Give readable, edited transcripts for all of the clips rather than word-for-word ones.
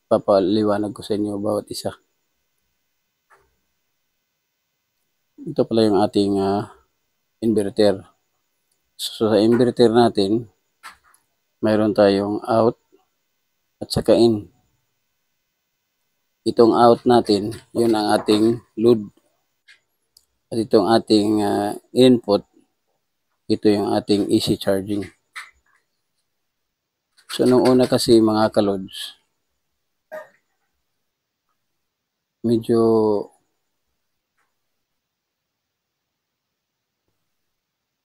papaliwanag ko sa inyo bawat isa. Ito pala yung ating inverter. So sa inverter natin, mayroon tayong out at saka in. Itong out natin, yun ang ating load. At itong ating input, ito yung ating AC charging. So nung una kasi mga kalods, medyo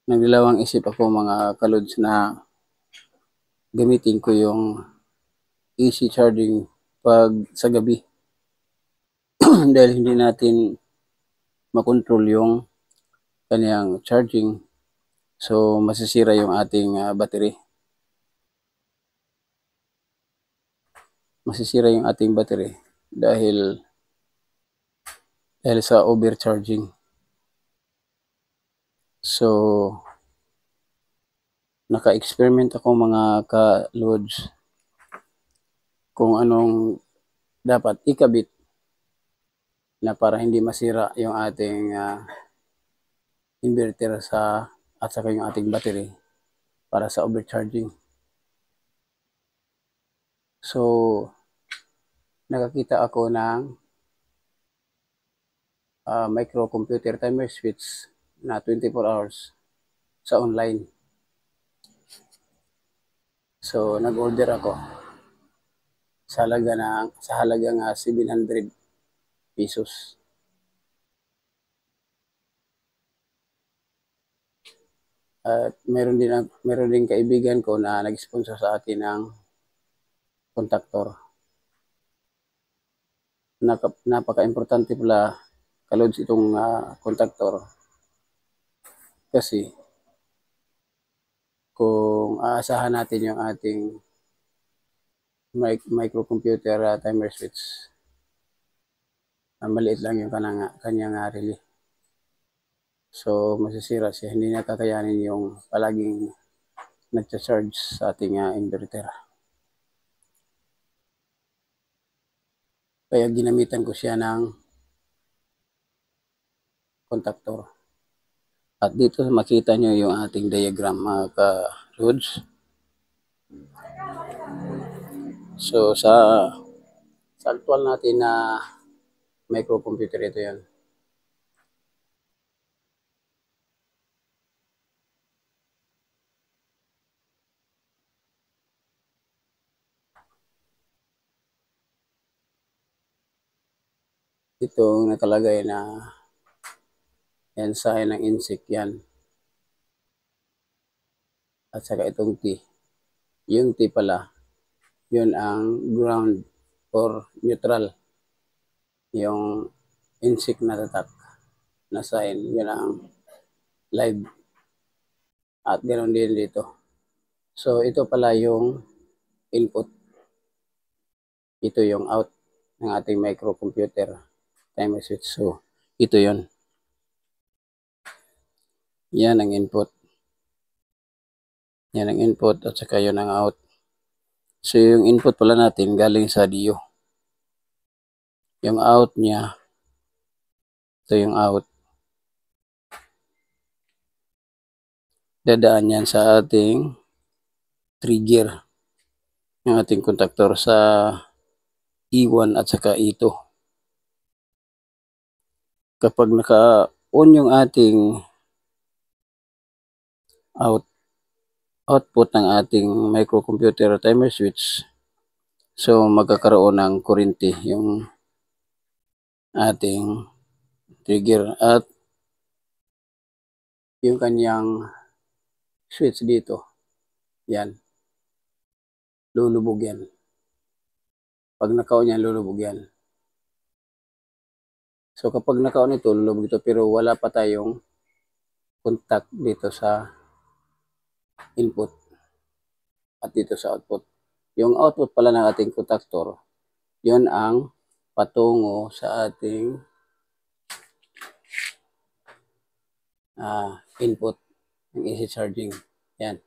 nagdalawang isip ako mga kalods na gamitin ko yung AC charging pag sa gabi. Dahil hindi natin makontrol yung kanyang charging. So masisira yung ating battery. Masisira yung ating battery dahil sa overcharging. So naka-experiment ako mga ka-loads kung anong dapat ikabit na para hindi masira yung ating inverter at saka yung ating battery para sa overcharging. So nakakita ako ng microcomputer timer switch na 24 hours sa online. So nag-order ako sa halagang 700 pesos. At meron din kaibigan ko na nag-sponsor sa akin ng contactor. Napaka-importante pala kalods itong contactor. Kasi kung aasahan natin yung ating microcomputer timer switch, maliit lang yung kanyang relay. So masisira siya, hindi na kakayanin yung palaging nagcha-charge sa ating inverter. Kaya ginamitan ko siya ng contactor. At dito makita nyo yung ating diagram mga ka-loads. So sa actual natin na microcomputer, ito yan. Itong nakalagay na ensign ng insect yan. At saka itong T. Yung T pala, yun ang ground or neutral. Yung insect na tatak na sign, yun ang live. At ganoon din dito. So ito pala yung input. Ito yung out ng ating microcomputer timer switch. So ito yun. Yan ang input. Yan ang input at saka yun ang out. So yung input pala natin galing sa DIO. Yung out niya, ito yung out. Dadaan yan sa ating trigger. Yung ating contactor sa E1 at saka E2. Kapag naka-on yung ating output ng ating microcomputer timer switch, so magkakaroon ng kuryente yung ating trigger at yung kanyang switch dito, yan, lulubog yan. Pag naka-on yan, lulubog yan. So kapag naka-on ito, lulubog ito, pero wala pa tayong contact dito sa input at dito sa output. Yung output pala ng ating contactor, yun ang patungo sa ating input ng AC charging. Yan.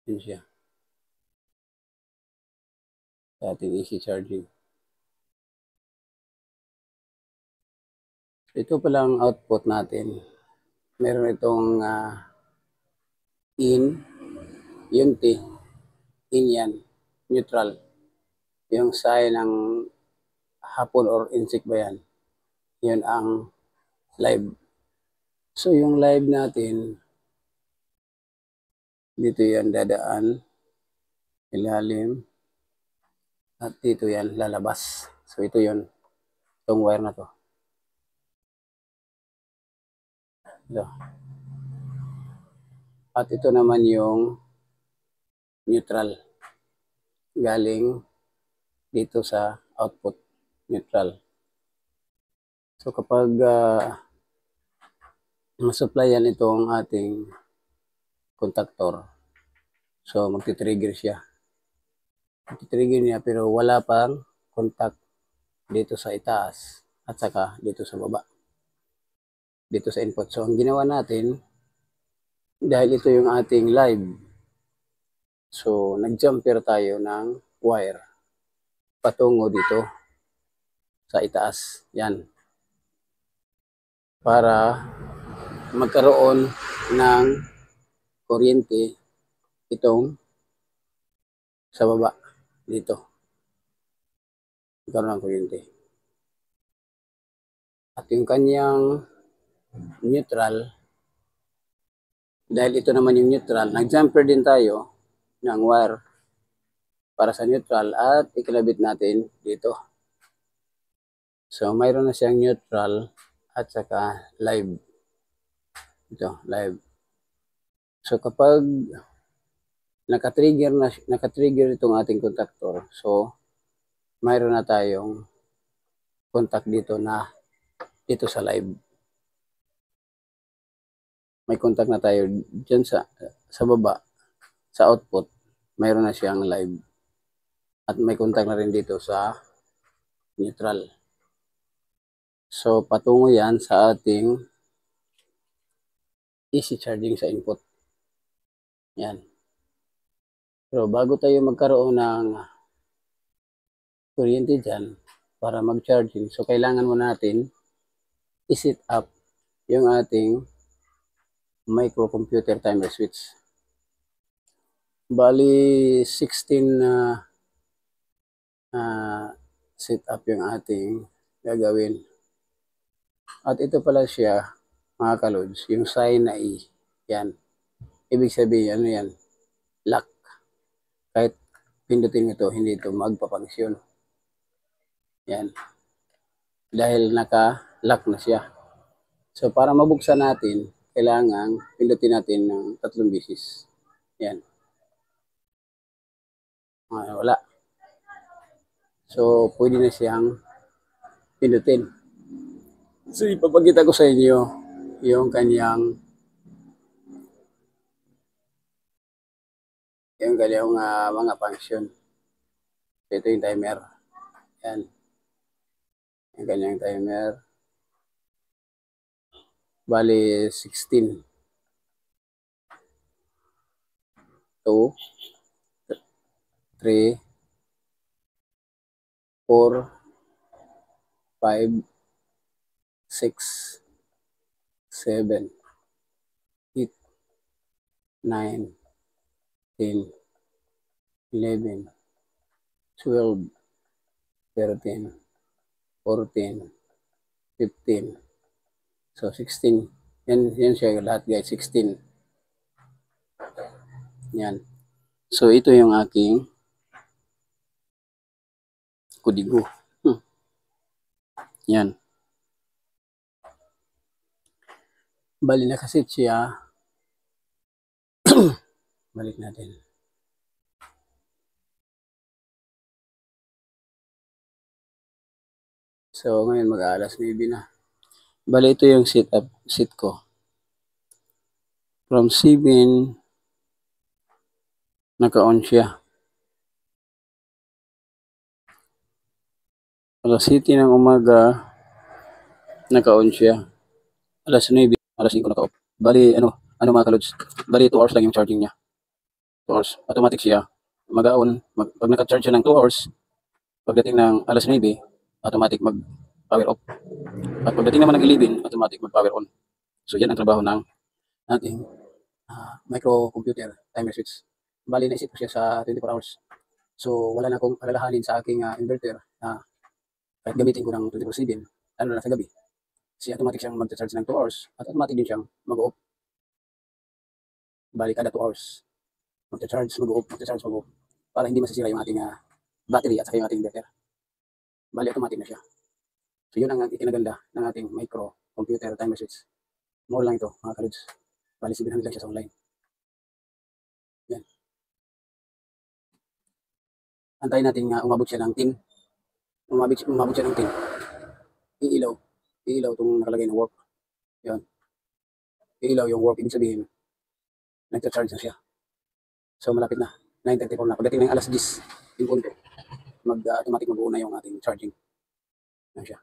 Yan siya. sa ating easy charging. Ito pala ang output natin. Meron itong in, yung T, in yan, neutral. Yung sign ng hapon or insect ba yan, yun ang live. So yung live natin, dito yan dadaan, ilalim, at dito yan lalabas. So ito yun, itong wire na to. Ito. At ito naman yung neutral, galing dito sa output, neutral. So kapag masupplyan itong ating contactor, so magti-trigger siya. Magti-trigger niya pero wala pang contact dito sa itaas at saka dito sa baba, dito sa input. So ang ginawa natin, dahil ito yung ating live, so nag-jumper tayo ng wire patungo dito sa itaas, yan, para magkaroon ng kuryente itong sa baba dito, magkaroon ng kuryente. At yung kanyang neutral, dahil ito naman yung neutral, nag-jumper din tayo ng wire para sa neutral at ikilabit natin dito. So mayroon na siyang neutral at saka live. Ito, live. So kapag naka-trigger itong ating contactor, so mayroon na tayong contact dito na dito sa live. May contact na tayo dyan sa baba, sa output, mayroon na siyang live. At may contact na rin dito sa neutral. So patungo yan sa ating easy charging sa input. Yan. Pero bago tayo magkaroon ng kuryente dyan para mag-charging, so kailangan mo natin i-set up yung ating microcomputer timer switch. Bali 16 set up yung ating gagawin. At ito pala siya, mga kalods, yung sign na E. Yan. Ibig sabihin, ano yan? Lock. Kahit pindutin ito, hindi ito magpapangsyon. Yan. Dahil naka-lock na siya. So, para mabuksan natin, kailangan pindutin natin ng 3 beses. Yan. Wala. So, pwede na siyang pindutin. So, ipapakita ko sa inyo yung kanyang mga function. So, ito yung timer. Yan. Yung kanyang timer. Bali, 16. 2, 3, 4, 5, 6, 7, 8, 9, 10, 11, 12, 13, 14, 15. So 16. Yan siya lahat guys, 16. Yan. So ito yung aking kudigo. Yan. Bali nakaset siya. Balik natin. So ngayon mag-aalas 9 na. Bali ito yung set ko. From 7 naka-on siya. Alas 7 ng umaga naka-on siya. Alas 9, alas 5 naka-off. Bali ano mga kalods, bali 2 hours lang yung charging niya. 2 hours. Automatic siya. Mag-on. Pag naka-charge siya ng 2 hours, Pagdating ng alas 9, automatic mag-power off. At pagdating naman ng 11, automatic mag-power on. So yan ang trabaho ng ating microcomputer timer switch. Bali, naisip ko siya sa 24 hours. So wala na akong alalahanin sa aking inverter na kahit gamitin ko ng 24/7, lalo na sa gabi. Kasi automatic siyang mag-charge ng 2 hours at automatic din siyang mag-off. Bali, kada 2 hours, mag-charge, mag-off, mag-charge, mag-off. Para hindi masisira yung ating battery at saka yung ating inverter. Bali, automatic na siya. So yun ang ikinaganda ng ating microcomputer timer switch. Mura lang ito, mga kaludes. Bali, 700 lang siya sa online. Yan. Antayin natin umabot siya ng 10. Umabot siya ng 10. Iilaw. Iilaw itong nakalagay na work. Yan. Iilaw yung work. Ibig sabihin, nagcha-charge na siya. So malapit na. 9:34 na. Pagdating ng alas 10, yung punto, automatic mag-uuna na yung ating charging. Yan siya.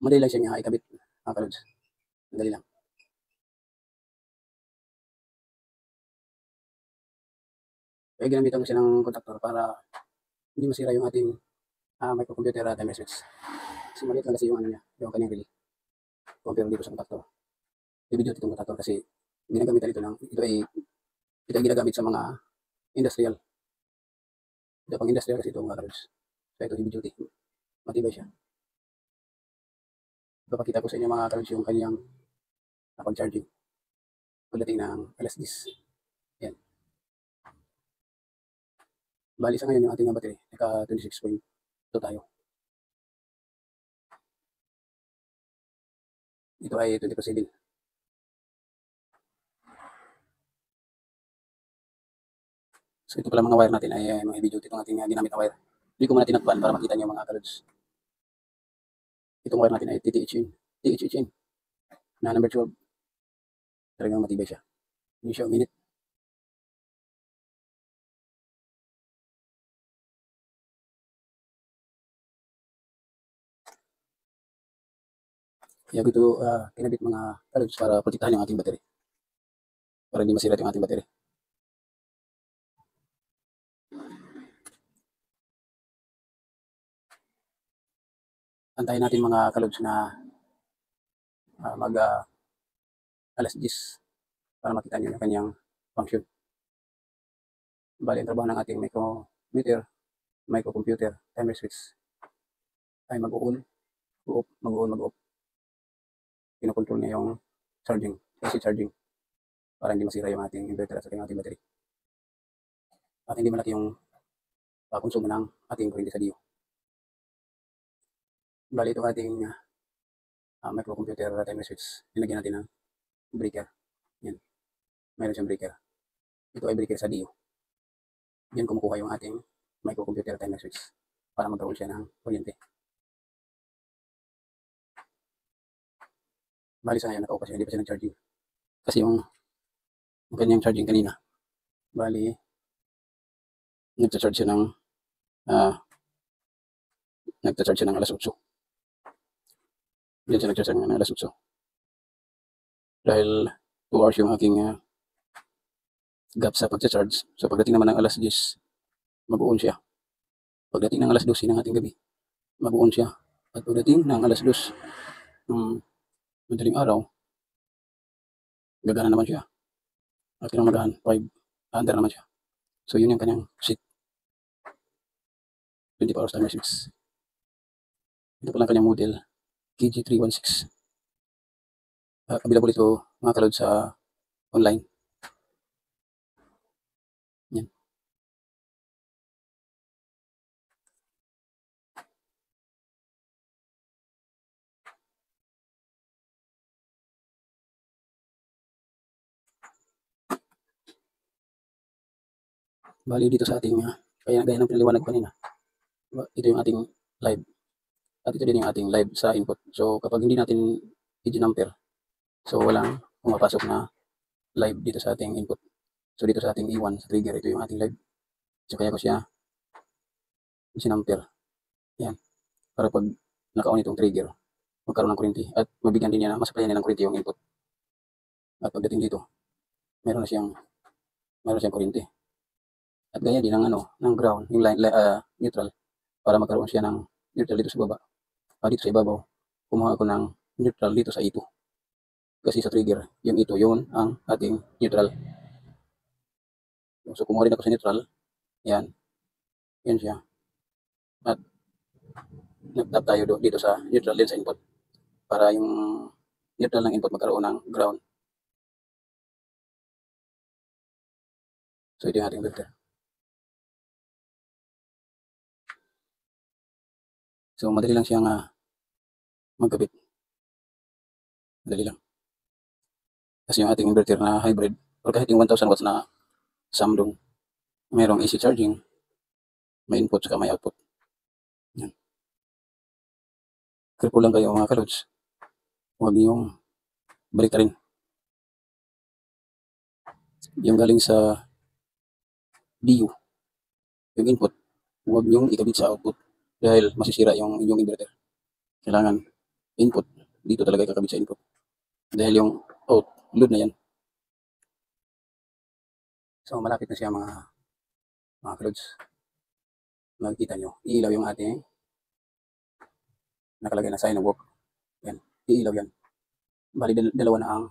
Madali lang siya niya ikabit, mga kaludes. Madali lang. Kaya ginamitan ko siya ng contactor para hindi masira yung ating microcomputer timer switch. Kasi maliit lang kasi yung ano niya, yung kanyang relay. Compare dito sa contactor. I-video itong contactor kasi ginagamitan ito ay ginagamit sa mga industrial. Ito pang industrial kasi ito mga kaludes. So ito heavy duty. Matibay siya. Ipapakita ko sa inyo mga kaludes yung kanyang pag-charging. Pagdating ng alas 10. Yan. Bali sa ngayon yung ating battery, naka 26.2 tayo. Ito ay 24/7. So ito pala mga wire natin ay mga heavy duty itong ating ginamit na wire. Hindi ko muna tinakpan para makita niyo mga kaludes. Itong wire natin ay THHN na number 12. Talagang matibay siya. Hindi siya uminit. Kaya ito kinabit mga kaludes para protektahan yung ating battery. Para hindi masira yung ating battery. Antayin natin mga kaludes na alas 10 para makita nyo yung kanyang function. Bali, ang trabaho ng ating microcomputer timer switch ay mag-on, mag-off, mag-on, mag-off. Kinokontrol niya yung charging, AC charging, para hindi masira yung ating inverter at yung ating battery. At hindi malaki yung konsumo ng ating kuryente sa diyo. Bali, ito ating microcomputer timer switch. Nilagyan natin ng breaker. Yan. Mayroon siyang breaker. Ito ay breaker sa diyo. Yan kumukuha yung ating microcomputer timer switch para magkaroon siya ng kuryente. Bali sa ngayon, nakaupa siya, hindi pa siya nag-charging. Kasi yung kanyang charging kanina, bali, nagcha-charge siya ng alas 8. Diyan siya nag-charge ng alas 8. Dahil 2 hours yung aking gap sa pag-charge. So pagdating naman ng alas 10, mag-on siya. Pagdating ng alas 12 ng ating gabi, mag-on siya. At pagdating ng alas 2 madaling araw, gagana naman siya. At kinamagahan, 5 under naman siya. So yun yung kanyang sheet. 24 hours timer switch. Ito pala kanyang model, KG316. Available ito mga kalod sa online. Yan. Bali dito sa ating, gaya ng pinaliwanag ko kanina, ito yung ating live. At ito din yung ating live sa input. So kapag hindi natin i-number, so walang pumapasok na live dito sa ating input. So dito sa ating E1 sa trigger, ito yung ating live. So kaya ko siya sinumper. Yan. Para pag naka-on itong trigger, magkaroon ng kuryente. At mabigyan din niya na, masaplayan niya ng kuryente yung input. At pagdating dito, meron siyang kuryente. At ganyan din ang ng ground, yung neutral, para magkaroon siya ng neutral dito sa baba. Dito sa ibabaw, kumuha ako ng neutral dito sa ito. Kasi sa trigger, yung ito, yun ang ating neutral. So kumuha rin ako sa neutral. Yan. Yan siya. At nag-tap tayo dito sa neutral din sa input. Para yung neutral ng input magkaroon ng ground. So ito yung ating filter. So madali lang siyang magkabit. Madali lang. Kasi yung ating inverter na hybrid, or kahit yung 1000 watts na Samsung, mayroong AC charging, may input saka may output. Yan. Careful lang kayo mga kalods. Huwag yung balik rin. Yung galing sa DU, yung input, huwag yung ikabit sa output dahil masisira yung inyong inverter. Kailangan input, dito talaga ikakabit sa input. Dahil yung out, load na yan. So malapit na siya mga kalods. Makikita nyo, iilaw yung ating nakalagay na sign of work. Yan, iilaw yan. Bali dalawa na ang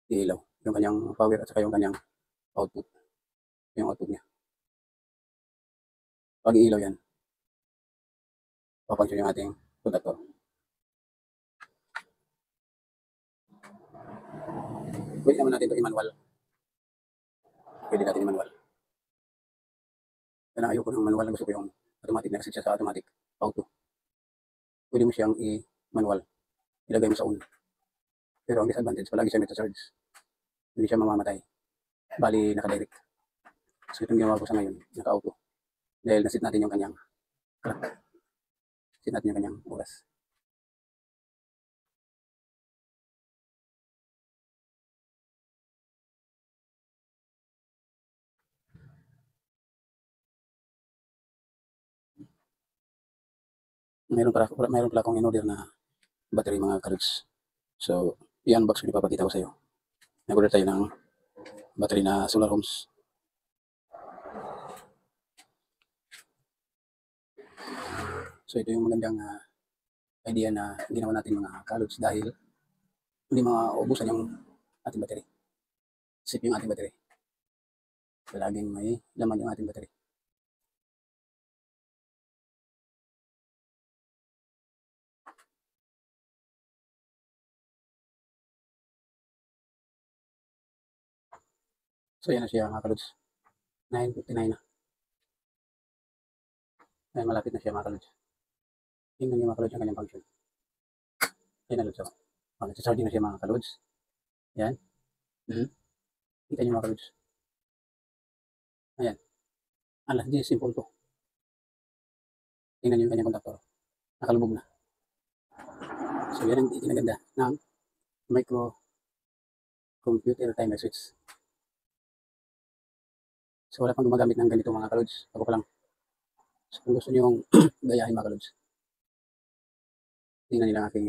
iilaw. Yung kanyang power at saka yung kanyang output. Yung output niya. Pag iilaw yan, papunction yung ating contactor. Pwede naman natin ito i-manual. Pwede natin i-manual. Kaya ayoko ng manual, gusto ko yung automatic na, kasi siya sa automatic auto. Pwede mo siyang i-manual. Ilagay mo sa on. Pero ang disadvantage, palagi siya may charge. Hindi siya mamamatay. Bali, naka-direct. So itong ginawa ko sa ngayon, naka-auto. Dahil nasit natin yung kanyang clock. Nasit natin yung kanyang oras. Mayroon pala akong in-order na battery mga kalods. So, i-unbox ko, ipapakita ko sa iyo. Nag-order tayo ng battery na Solar Homes. So, ito yung magandang idea na ginawa natin mga kalods dahil hindi maubusan yung ating battery. Sip yung ating battery. Laging may laman yung ating battery. So, yan na siya mga kalods. 9:59 na. Ay, malapit na siya mga kalods. Tingnan niyo mga kalods yung kanyang function. Yan na lods. Charging na siya mga kalods. Yan. Kita niyo mga kalods. Ayan. Alas 10, simple to. Tingnan niyo yung kanyang contactor. Nakalubog na. So, yan ang itinaganda ng micro computer timer switch. So, wala pang gumagamit ng ganito mga kalods. Ako pa lang. So, kung gusto niyo gayahin mga kalods, tingnan nila ang aking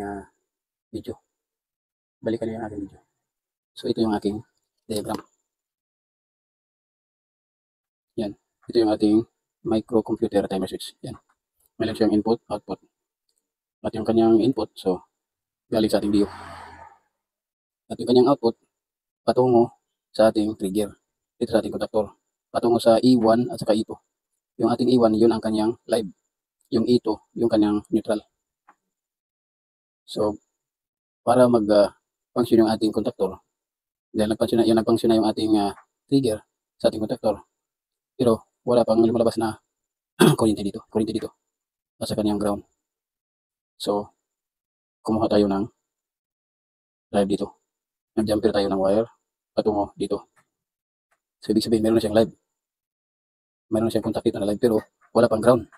video. Balikan niyo yung aking video. So, ito yung aking diagram. Yan. Ito yung ating microcomputer timer switch. Yan. May lang siyang input, output. At yung kanyang input, so, galing sa ating DU. At yung kanyang output, patungo sa ating trigger. Ito sa ating contactor. Patungo sa E1 at saka E2. Yung ating E1, yun ang kanyang live. Yung E2, yung kanyang neutral. So, para mag-function yung ating contactor, dahil nag-function na yung ating trigger sa ating contactor, pero wala pang lumalabas na kuryente dito at sa kanyang ground. So, kumuha tayo ng live dito. Nag-jumper tayo ng wire patungo dito. So, ibig sabihin, meron na siyang live. Meron na siyang contact dito na live, pero wala pang ground.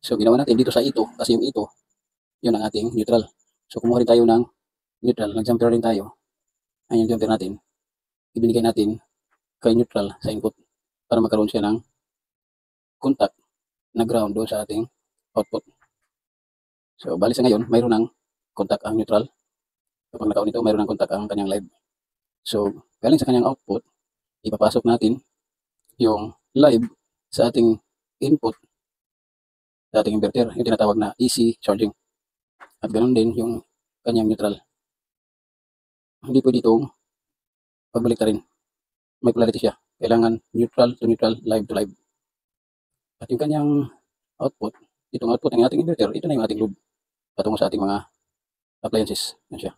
So, ginawa natin dito sa ito, kasi yung ito, yun ang ating neutral. So, kumuha rin tayo ng neutral. Nag-jumper rin tayo. Ayan yung jumper natin. Ibinigay natin kay neutral sa input para magkaroon siya ng contact na ground doon sa ating output. So, bali sa ngayon, mayroon ng contact ang neutral. Kapag naka-on ito, mayroon ng contact ang kanyang live. So, galing sa kanyang output, ipapasok natin yung live sa ating input, sa ating inverter, yung tinatawag na AC charging. At ganoon din yung kanyang neutral. Hindi pwede itong pagbalik rin. May polarity siya. Kailangan neutral to neutral, live to live. At yung kanyang output, itong output ng ating inverter, ito na yung ating load patungo sa ating mga appliances. Yan siya.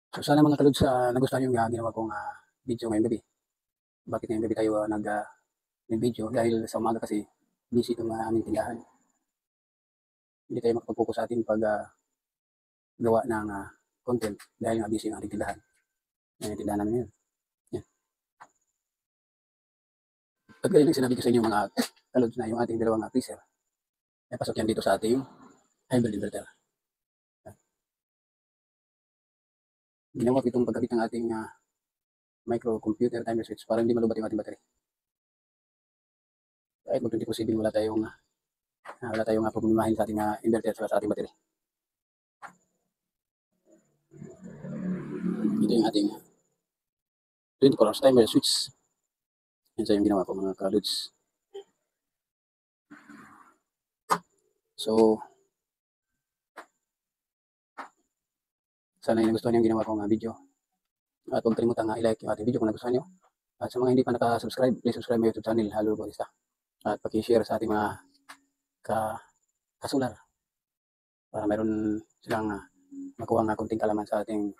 So sana mga kalod sa nagustuhan yung ginawa kong video ngayong gabi. Bakit ngayong gabi tayo nag-video? Dahil sa umaga kasi busy itong aming tindahan. Hindi tayo makapag-focus sa ating gawa ng content dahil nga busy ang ating tindahan. Yan yung tindahan namin ngayon. Yan. At gaya ng sinabi ko sa inyo mga kalod na yung ating dalawang freezer ay pasok yan dito sa ating hybrid inverter. Ginawa ko itong pagkabit ng ating microcomputer timer switch para hindi malubat yung ating battery. Kahit mag 24/7 wala tayong problemahin sa ating inverter at sa ating battery. Ito yung ating 24 hours timer switch. Yan sa yung ginawa ko mga kaludes. So, sana yung nagustuhan yung ginawa kong video. At huwag kalimutan i-like yung ating video kung nagustuhan nyo. At sa mga hindi pa naka-subscribe, please subscribe my YouTube channel, Halo Bautista. At paki-share sa ating mga kasular para mayroon silang makuha ng konting kalaman sa ating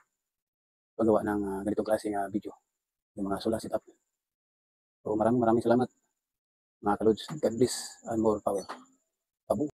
paggawa ng ganitong klaseng video, yung mga solar setup. So maraming salamat mga kaludes. God bless and more power. Pabo.